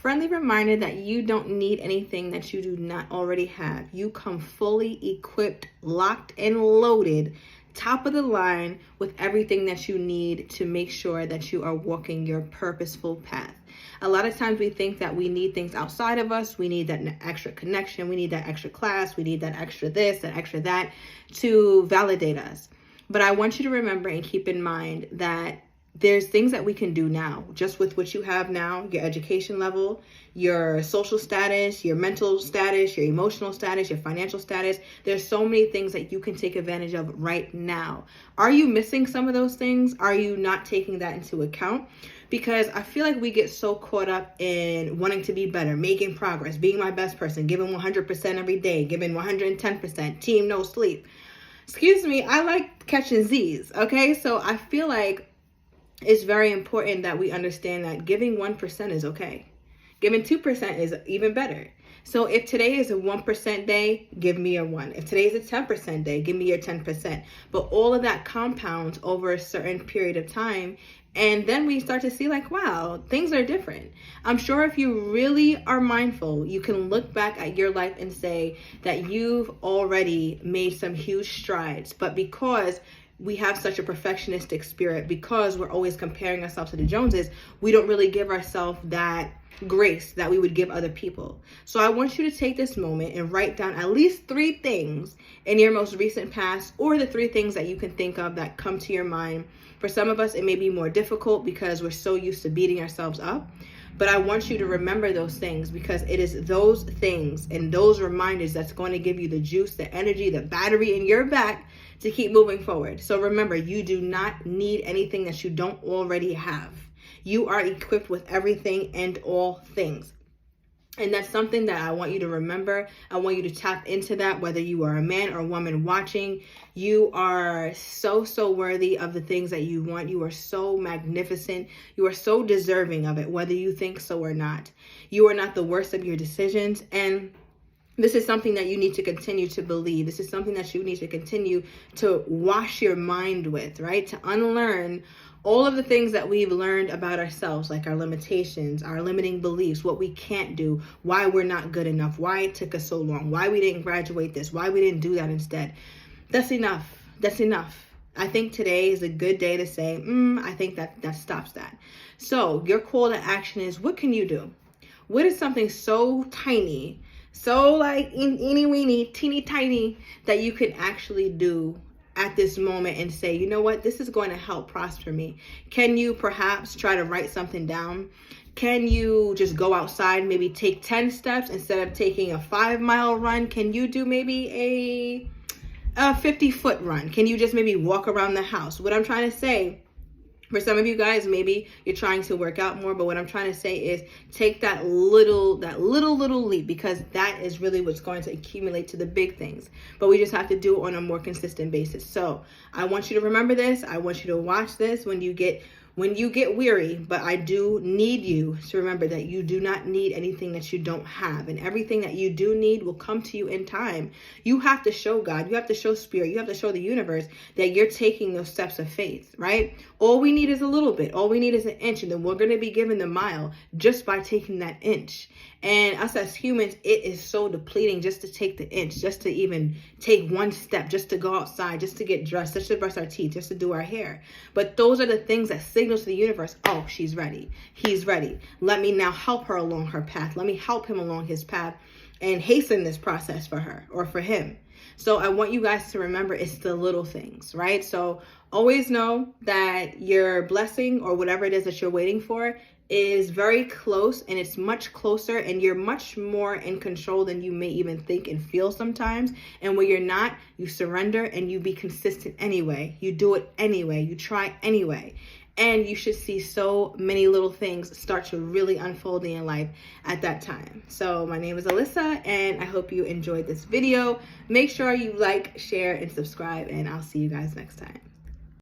friendly reminder that you don't need anything that you do not already have. You come fully equipped, locked and loaded, top of the line with everything that you need to make sure that you are walking your purposeful path. A lot of times we think that we need things outside of us. We need that extra connection. We need that extra class. We need that extra this, that extra that to validate us. But I want you to remember and keep in mind that there's things that we can do now, just with what you have now, your education level, your social status, your mental status, your emotional status, your financial status. There's so many things that you can take advantage of right now. Are you missing some of those things? Are you not taking that into account? Because I feel like we get so caught up in wanting to be better, making progress, being my best person, giving 100% every day, giving 110%, team no sleep. Excuse me, I like catching Z's, okay? So I feel like it's very important that we understand that giving 1% is okay. Giving 2% is even better. So if today is a 1% day, give me a 1. If today is a 10% day, give me your 10%. But all of that compounds over a certain period of time. And then we start to see like, wow, things are different. I'm sure if you really are mindful, you can look back at your life and say that you've already made some huge strides. But because we have such a perfectionistic spirit, because we're always comparing ourselves to the Joneses, we don't really give ourselves that grace that we would give other people. So I want you to take this moment and write down at least 3 things in your most recent past, or the 3 things that you can think of that come to your mind. For some of us, it may be more difficult because we're so used to beating ourselves up. But I want you to remember those things, because it is those things and those reminders that's going to give you the juice, the energy, the battery in your back to keep moving forward. So remember, you do not need anything that you don't already have. You are equipped with everything and all things. And that's something that I want you to remember. I want you to tap into that, whether you are a man or a woman watching. You are so, so worthy of the things that you want. You are so magnificent. You are so deserving of it, whether you think so or not. You are not the worst of your decisions. And this is something that you need to continue to believe. This is something that you need to continue to wash your mind with, right? To unlearn all of the things that we've learned about ourselves, like our limitations, our limiting beliefs, what we can't do, why we're not good enough, why it took us so long, why we didn't graduate this, why we didn't do that instead. That's enough. That's enough. I think today is a good day to say, I think that stops that. So your call to action is, what can you do? What is something so tiny, so like eeny weeny, teeny tiny, that you can actually do at this moment and say, you know what, this is going to help prosper me? Can you perhaps try to write something down? Can you just go outside, maybe take 10 steps instead of taking a 5-mile run? Can you do maybe a 50-foot run? Can you just maybe walk around the house? What I'm trying to say, for some of you guys, maybe you're trying to work out more, but what I'm trying to say is take that little leap, because that is really what's going to accumulate to the big things. But we just have to do it on a more consistent basis. So I want you to remember this. I want you to watch this when you get weary, but I do need you to remember that you do not need anything that you don't have, and everything that you do need will come to you in time. You have to show God, you have to show spirit, you have to show the universe that you're taking those steps of faith, right? All we need is a little bit. All we need is an inch, and then we're going to be given the mile just by taking that inch. And us as humans, it is so depleting just to take the inch, just to even take one step, just to go outside, just to get dressed, just to brush our teeth, just to do our hair. But those are the things that signal to the universe, oh, she's ready. He's ready. Let me now help her along her path. Let me help him along his path and hasten this process for her or for him. So I want you guys to remember, it's the little things, right? So always know that your blessing or whatever it is that you're waiting for is very close, and it's much closer, and you're much more in control than you may even think and feel sometimes. And when you're not, you surrender and you be consistent anyway. You do it anyway. You try anyway. And you should see so many little things start to really unfold in your life at that time. So my name is Alyssa, and I hope you enjoyed this video. Make sure you like, share, and subscribe, and I'll see you guys next time.